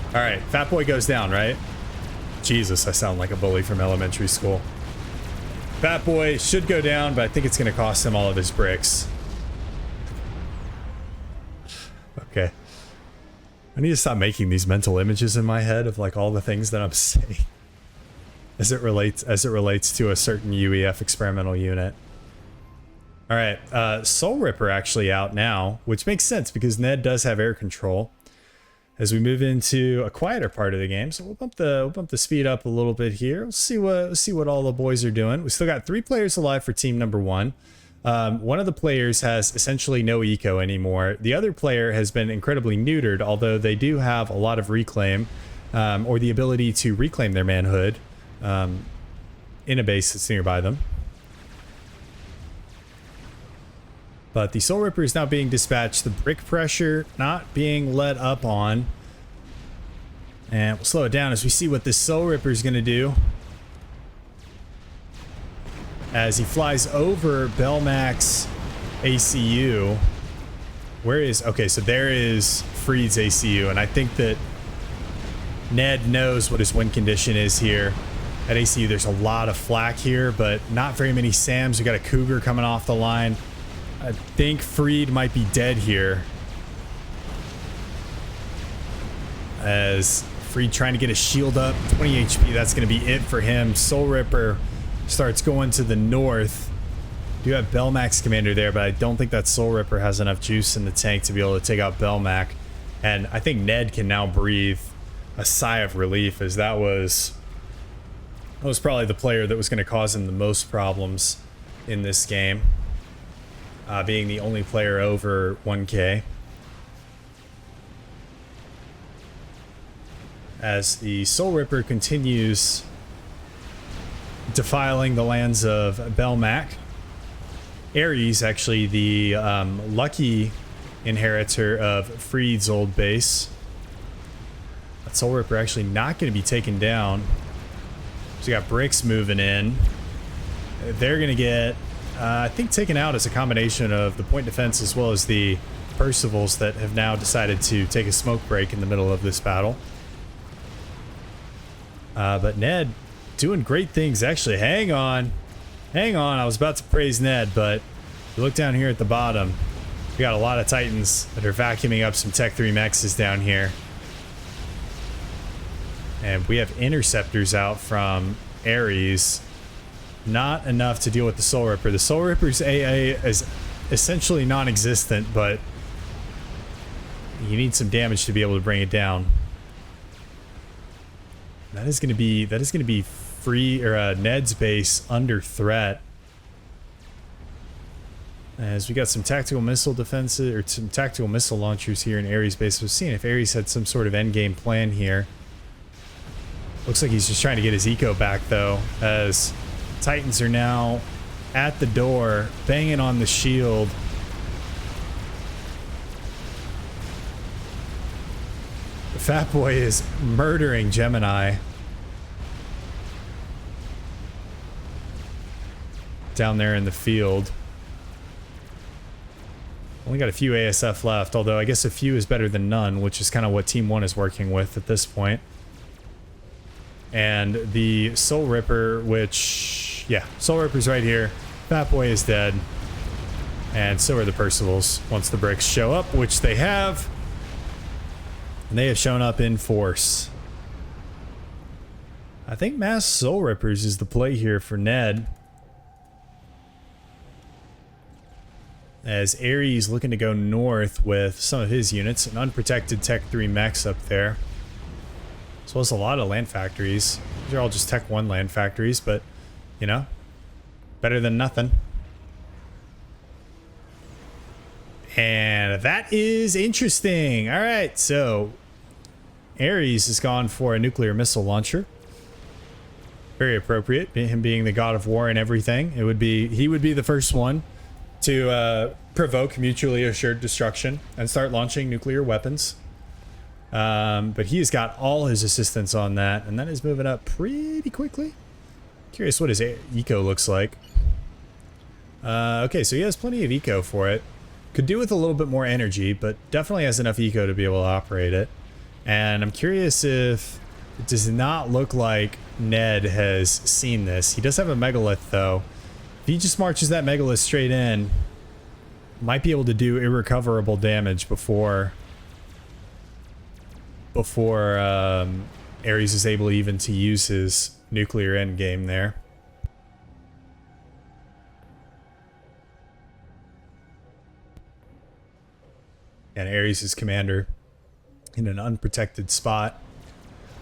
A: All right, Fat Boy goes down, right? Jesus, I sound like a bully from elementary school. Fat Boy should go down, but I think it's going to cost him all of his bricks. Okay. I need to stop making these mental images in my head of like all the things that I'm saying as it relates to a certain UEF experimental unit. All right, Soul Ripper actually out now, which makes sense because Ned does have air control. As we move into a quieter part of the game, so we'll bump the speed up a little bit here. We'll see what all the boys are doing. We still got 3 players alive for team number 1. One of the players has essentially no eco anymore. The other player has been incredibly neutered, although they do have a lot of reclaim, or the ability to reclaim their manhood, in a base that's nearby them. But the Soul Ripper is now being dispatched. The brick pressure not being let up on. And we'll slow it down as we see what this Soul Ripper is going to do. As he flies over Belmac's ACU. Where is... Okay, so there is Freed's ACU. And I think that Ned knows what his win condition is here. At ACU, there's a lot of flak here, but not very many SAMs. We got a Cougar coming off the line. I think Freed might be dead here. As Freed trying to get his shield up. 20 HP, that's going to be it for him. Soul Ripper starts going to the north. Do have Belmac's commander there, but I don't think that Soul Ripper has enough juice in the tank to be able to take out Belmac. And I think Ned can now breathe a sigh of relief, as that was probably the player that was going to cause him the most problems in this game. Being the only player over 1K. As the Soul Ripper continues defiling the lands of Belmac. Ares, actually the lucky inheritor of Freed's old base. That Soul Ripper actually not going to be taken down. So you got bricks moving in. They're going to get... I think taken out as a combination of the point defense as well as the Percivals that have now decided to take a smoke break in the middle of this battle. But Ned doing great things, actually. Hang on. Hang on. I was about to praise Ned, but you look down here at the bottom. We got a lot of Titans that are vacuuming up some Tech 3 Mexes down here. And we have Interceptors out from Ares. Not enough to deal with the Soul Ripper. The Soul Ripper's AA is essentially non-existent, but you need some damage to be able to bring it down. That is going to be free, or Ned's base under threat. As we got some tactical missile defenses, or some tactical missile launchers here in Ares base. I was seeing if Ares had some sort of endgame plan here. Looks like he's just trying to get his eco back though, as Titans are now at the door, banging on the shield. The Fat Boy is murdering Gemini. Down there in the field. Only got a few ASF left, although I guess a few is better than none, which is kind of what Team 1 is working with at this point. And the Soul Ripper, which... yeah, Soul Ripper's right here. Fat Boy is dead. And so are the Percivals, once the bricks show up, which they have. And they have shown up in force. I think Mass Soul Rippers is the play here for Ned. As Ares looking to go north with some of his units. An unprotected Tech 3 mechs up there. As well as a lot of land factories. These are all just Tech 1 land factories, but, you know, better than nothing. And that is interesting. All right, so Ares has gone for a nuclear missile launcher. Very appropriate, him being the god of war and everything. He would be the first one to provoke mutually assured destruction and start launching nuclear weapons. But he has got all his assistants on that, and that is moving up pretty quickly. Curious what his eco looks like. Okay, so he has plenty of eco for it. Could do with a little bit more energy, but definitely has enough eco to be able to operate it. And I'm curious if it does not look like Ned has seen this. He does have a megalith, though. If he just marches that megalith straight in, might be able to do irrecoverable damage before Ares is able even to use his nuclear endgame there. And Ares is commander in an unprotected spot.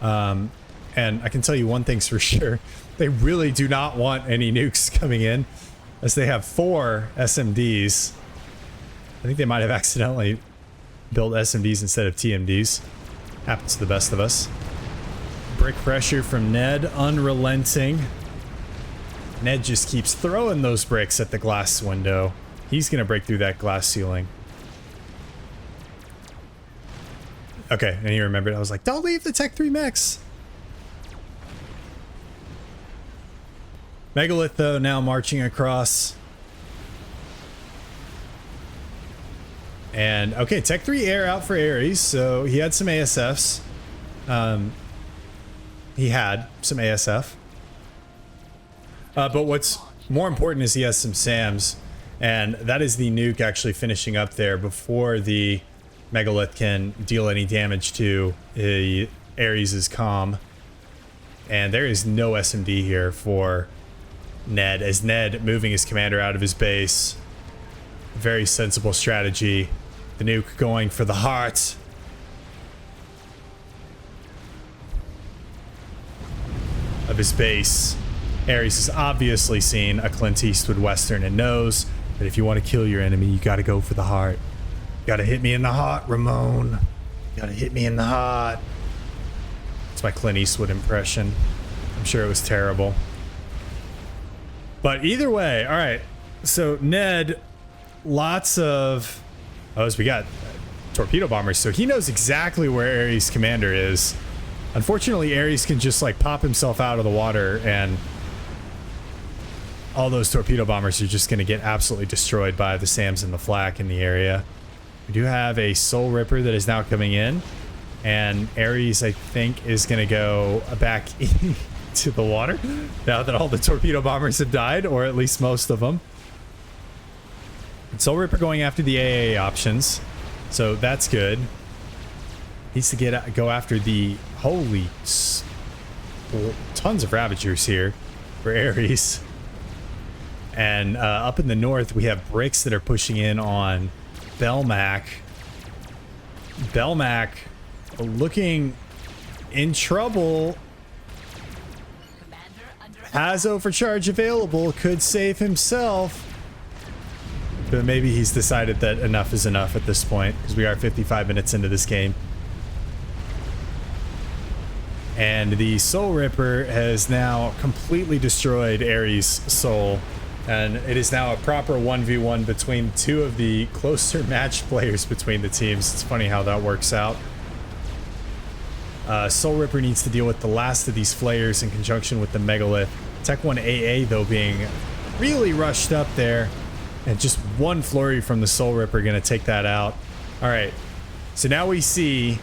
A: And I can tell you one thing's for sure. They really do not want any nukes coming in, as they have 4 SMDs. I think they might have accidentally built SMDs instead of TMDs. Happens to the best of us. Brick pressure from Ned, unrelenting. Ned just keeps throwing those bricks at the glass window. He's going to break through that glass ceiling. Okay, and he remembered. I was like, don't leave the Tech 3 mechs. Megalith, though, now marching across. And, okay, Tech 3 air out for Ares. So he had some ASFs. He had some ASF. But what's more important is he has some SAMs. And that is the nuke actually finishing up there before the Megalith can deal any damage to Ares' comm. And there is no SMD here for Ned, as Ned moving his commander out of his base. Very sensible strategy. The nuke going for the heart. Of his base. Ares has obviously seen a Clint Eastwood Western and knows that if you want to kill your enemy, you got to go for the heart. Gotta hit me in the heart, Ramon. Gotta hit me in the heart. It's my Clint Eastwood impression. I'm sure it was terrible. But either way, all right. So Ned, lots of... Oh, so we got torpedo bombers. So he knows exactly where Ares' commander is. Unfortunately, Ares can just like pop himself out of the water and all those torpedo bombers are just going to get absolutely destroyed by the SAMs and the flak in the area. We do have a Soul Ripper that is now coming in, and Ares, I think, is going to go back into the water now that all the torpedo bombers have died, or at least most of them. And Soul Ripper going after the AA options, so that's good. Needs to go after the tons of Ravagers here for Ares. And up in the north, we have bricks that are pushing in on Belmac. Belmac looking in trouble. Has overcharge available, could save himself. But maybe he's decided that enough is enough at this point, because we are 55 minutes into this game. And the Soul Ripper has now completely destroyed Ares' soul. And it is now a proper 1v1 between two of the closer matched players between the teams. It's funny how that works out. Soul Ripper needs to deal with the last of these flares in conjunction with the Megalith. Tech 1 AA, though, being really rushed up there. And just one flurry from the Soul Ripper going to take that out. All right. So now we see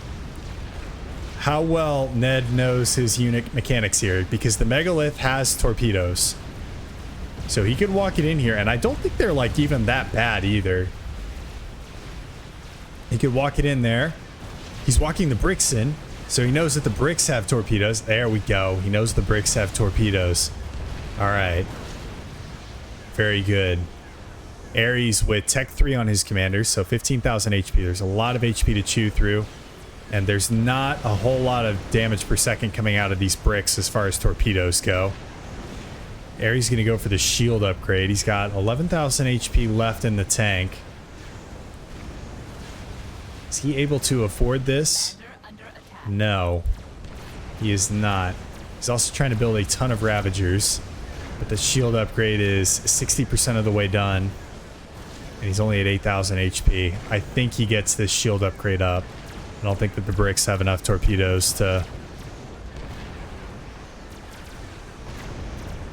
A: how well Ned knows his unit mechanics here, because the Megalith has torpedoes. So he could walk it in here, and I don't think they're like even that bad either. He could walk it in there. He's walking the bricks in, so he knows that the bricks have torpedoes. There we go. He knows the bricks have torpedoes. All right. Very good. Ares with Tech 3 on his commander, so 15,000 HP. There's a lot of HP to chew through, and there's not a whole lot of damage per second coming out of these bricks as far as torpedoes go. Ares going to go for the shield upgrade. He's got 11,000 HP left in the tank. Is he able to afford this? No, he is not. He's also trying to build a ton of Ravagers, but the shield upgrade is 60% of the way done. And he's only at 8,000 HP. I think he gets this shield upgrade up. I don't think that the bricks have enough torpedoes to...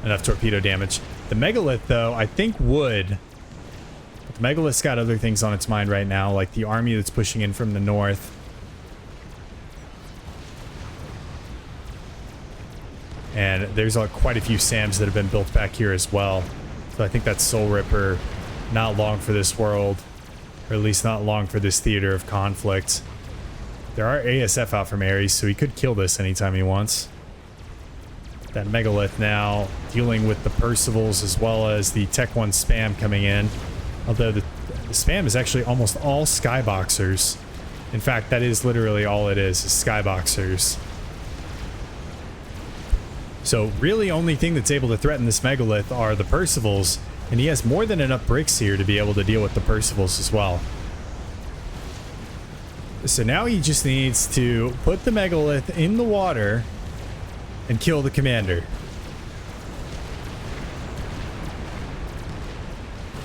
A: enough torpedo damage. The Megalith, though, I think would. But the Megalith's got other things on its mind right now, like the army that's pushing in from the north. And there's quite a few SAMs that have been built back here as well. So I think that Soul Ripper, not long for this world. Or at least not long for this theater of conflict. There are ASF out from Ares, so he could kill this anytime he wants. That Megalith now dealing with the Percivals as well as the Tech 1 spam coming in. Although the spam is actually almost all Skyboxers. In fact, that is literally all it is Skyboxers. So really only thing that's able to threaten this Megalith are the Percivals, and he has more than enough bricks here to be able to deal with the Percivals as well. So now he just needs to put the Megalith in the water and kill the commander.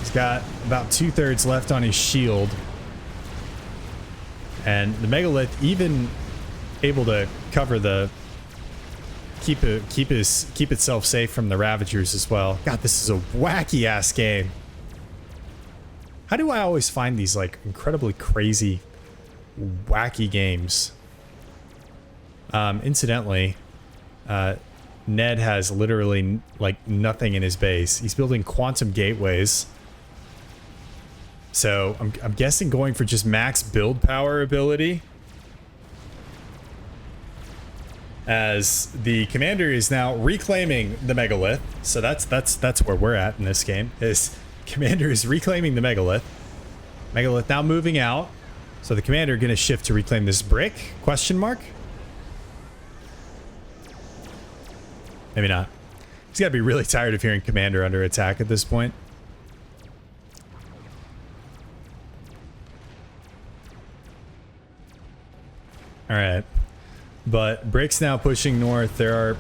A: He's got about 2/3 left on his shield. And the megalith even able to cover the keep itself safe from the Ravagers as well. God, this is a wacky ass game. How do I always find these like incredibly crazy, wacky games? Incidentally, Ned has literally like nothing in his base. He's building quantum gateways. So I'm guessing going for just max build power ability. As the commander is now reclaiming the megalith. So that's where we're at in this game. Is commander is reclaiming the megalith. Megalith now moving out. So the commander going to shift to reclaim this brick? Question mark? Maybe not. He's got to be really tired of hearing commander under attack at this point. All right. But Brick's now pushing north. There are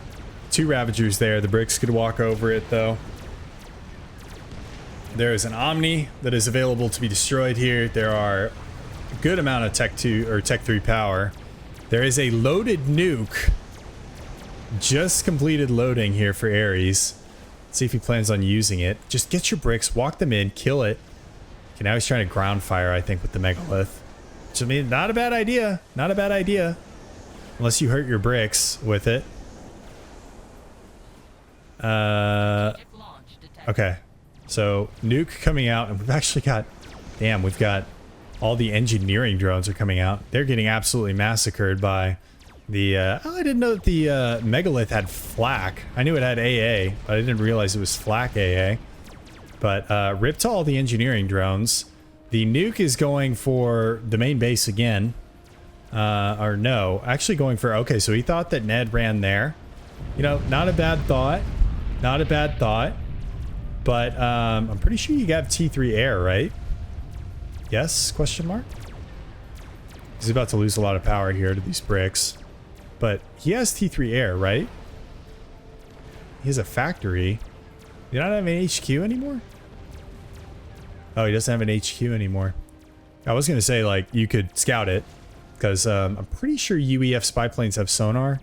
A: 2 Ravagers there. The Bricks could walk over it, though. There is an Omni that is available to be destroyed here. There are a good amount of Tech 2 or Tech 3 power. There is a loaded nuke. Just completed loading here for Ares. Let's see if he plans on using it. Just get your Bricks, walk them in, kill it. Okay, now he's trying to ground fire, I think, with the Megalith. Which, I mean, not a bad idea. Not a bad idea. Unless you hurt your Bricks with it. Okay. So, nuke coming out, and we've actually got... Damn, we've got... All the engineering drones are coming out. They're getting absolutely massacred by the... Oh, I didn't know that the Megalith had flak. I knew it had AA, but I didn't realize it was flak AA. But rip to all the engineering drones. The nuke is going for the main base again. Or no, actually going for... Okay, so he thought that Ned ran there. You know, not a bad thought. Not a bad thought. But I'm pretty sure you got T3 air, right? Yes? Question mark? He's about to lose a lot of power here to these Bricks. But he has T3 air, right? He has a factory. You don't have an HQ anymore? Oh, he doesn't have an HQ anymore. I was going to say, like, you could scout it. Because I'm pretty sure UEF spy planes have sonar.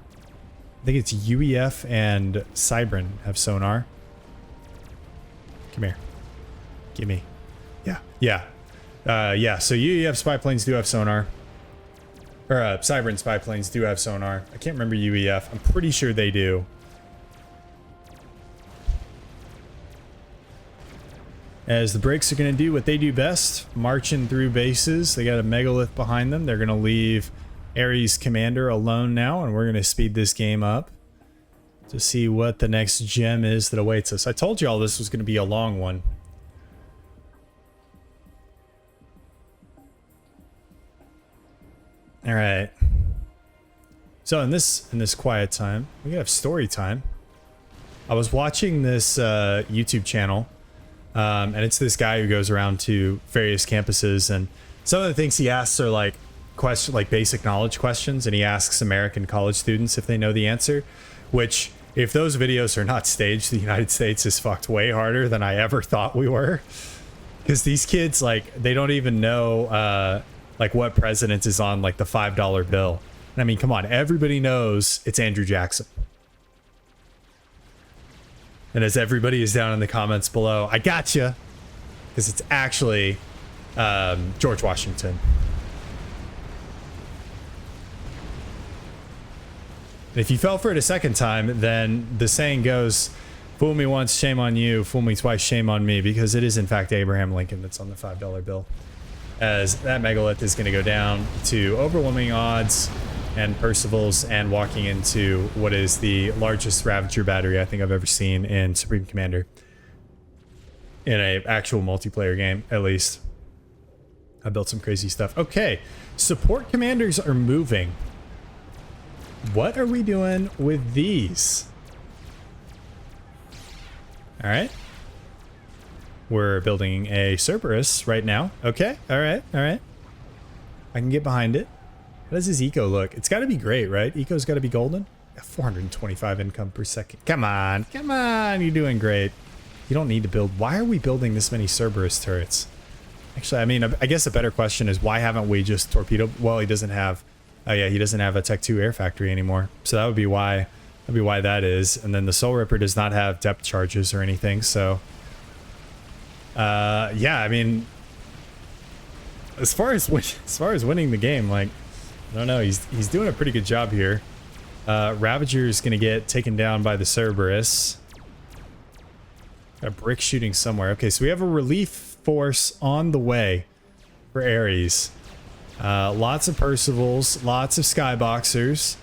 A: I think it's UEF and Cybran have sonar. Come here. Gimme. Yeah. Yeah. Yeah, so UEF spy planes do have sonar. Or Cybran spy planes do have sonar. I can't remember UEF. I'm pretty sure they do. As the Bricks are going to do what they do best, marching through bases. They got a Megalith behind them. They're going to leave Ares Commander alone now, and we're going to speed this game up to see what the next gem is that awaits us. I told you all this was going to be a long one. All right. So in this quiet time, we have story time. I was watching this YouTube channel. And it's this guy who goes around to various campuses, and some of the things he asks are like basic knowledge questions, and he asks American college students if they know the answer, which, if those videos are not staged, the United States is fucked way harder than I ever thought we were. Because these kids, like, they don't even know like what president is on like the $5 bill. And I mean, come on, everybody knows it's Andrew Jackson. And as everybody is down in the comments below, I gotcha, because it's actually George Washington. And if you fell for it a second time, then the saying goes, fool me once, shame on you, fool me twice, shame on me, because it is in fact Abraham Lincoln that's on the $5 bill. As that Megalith is going to go down to overwhelming odds, and Percival's, and walking into what is the largest Ravager battery I think I've ever seen in Supreme Commander. In an actual multiplayer game, at least. I built some crazy stuff. Okay, support commanders are moving. What are we doing with these? Alright. We're building a Cerberus right now. Okay, alright, alright. I can get behind it. How does his eco look? It's got to be great, right? Eco's got to be golden. 425 income per second. Come on. Come on. You're doing great. You don't need to build. Why are we building this many Cerberus turrets? Actually, I mean, I guess a better question is why haven't we just torpedoed? Well, he doesn't have. Oh yeah, he doesn't have a Tech 2 air factory anymore. So that would be why. That'd be why that is. And then the Soul Ripper does not have depth charges or anything. So, yeah, I mean, as far as winning the game, like, I don't know, he's doing a pretty good job here. Ravager is gonna get taken down by the Cerberus. Got a brick shooting somewhere. Okay, so we have a relief force on the way for Ares. Lots of Percivals, lots of Skyboxers.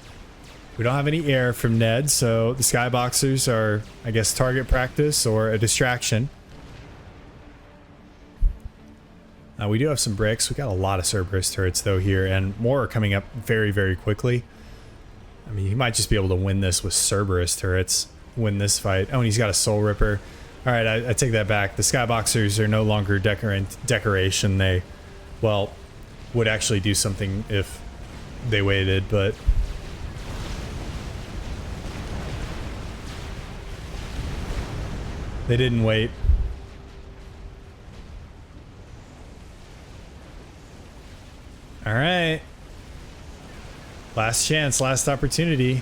A: We don't have any air from Ned, so the Skyboxers are, I guess, target practice or a distraction. We do have some bricks. We got a lot of Cerberus turrets though here, and more are coming up very, very quickly. I mean, he might just be able to win this with Cerberus turrets. Win this fight. Oh, and he's got a Soul Ripper. All right, I take that back. The Skyboxers are no longer decoration. They, well, would actually do something if they waited, but... they didn't wait. All right. Last chance, last opportunity.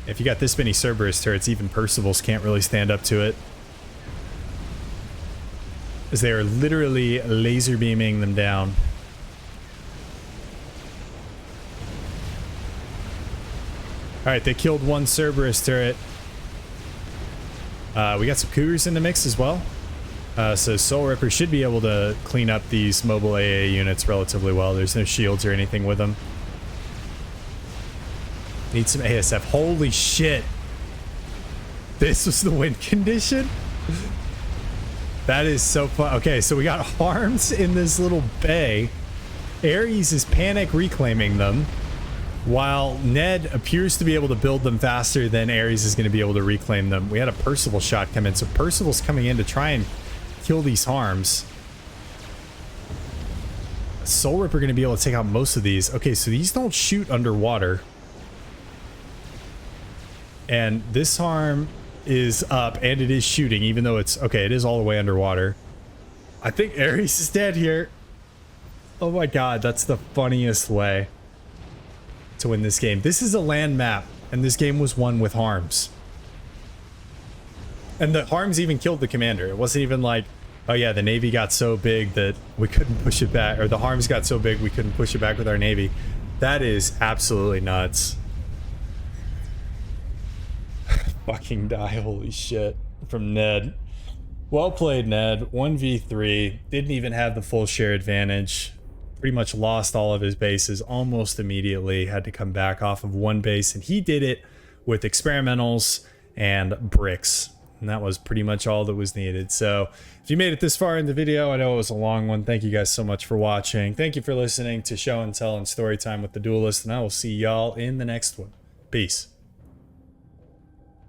A: If you got this many Cerberus turrets, even Percivals can't really stand up to it. As they are literally laser beaming them down. All right, they killed one Cerberus turret. We got some Cougars in the mix as well. So Soul Ripper should be able to clean up these mobile AA units relatively well. There's no shields or anything with them. Need some ASF. Holy shit. This was the win condition? That is so fun. Okay, so we got harms in this little bay. Ares is panic reclaiming them, while Ned appears to be able to build them faster than Ares is going to be able to reclaim them. We had a Percival shot come in, so Percival's coming in to try and kill these harms. Soul Ripper going to be able to take out most of these. Okay, so these don't shoot underwater. And this harm is up, and it is shooting, even though it's... okay, it is all the way underwater. I think Ares is dead here. Oh my god, that's the funniest way to win this game. This is a land map, and this game was won with harms. And the harms even killed the commander. It wasn't even like, oh yeah, the navy got so big that we couldn't push it back, or the harms got so big we couldn't push it back with our navy. That is absolutely nuts. Fucking die, holy shit. From Ned. Well played, Ned. 1v3. Didn't even have the full share advantage. Pretty much lost all of his bases almost immediately. Had to come back off of one base, and he did it with experimentals and bricks. And that was pretty much all that was needed. So if you made it this far in the video, I know it was a long one. Thank you guys so much for watching. Thank you for listening to Show and Tell and Storytime with the Duelist, and I will see y'all in the next one. Peace.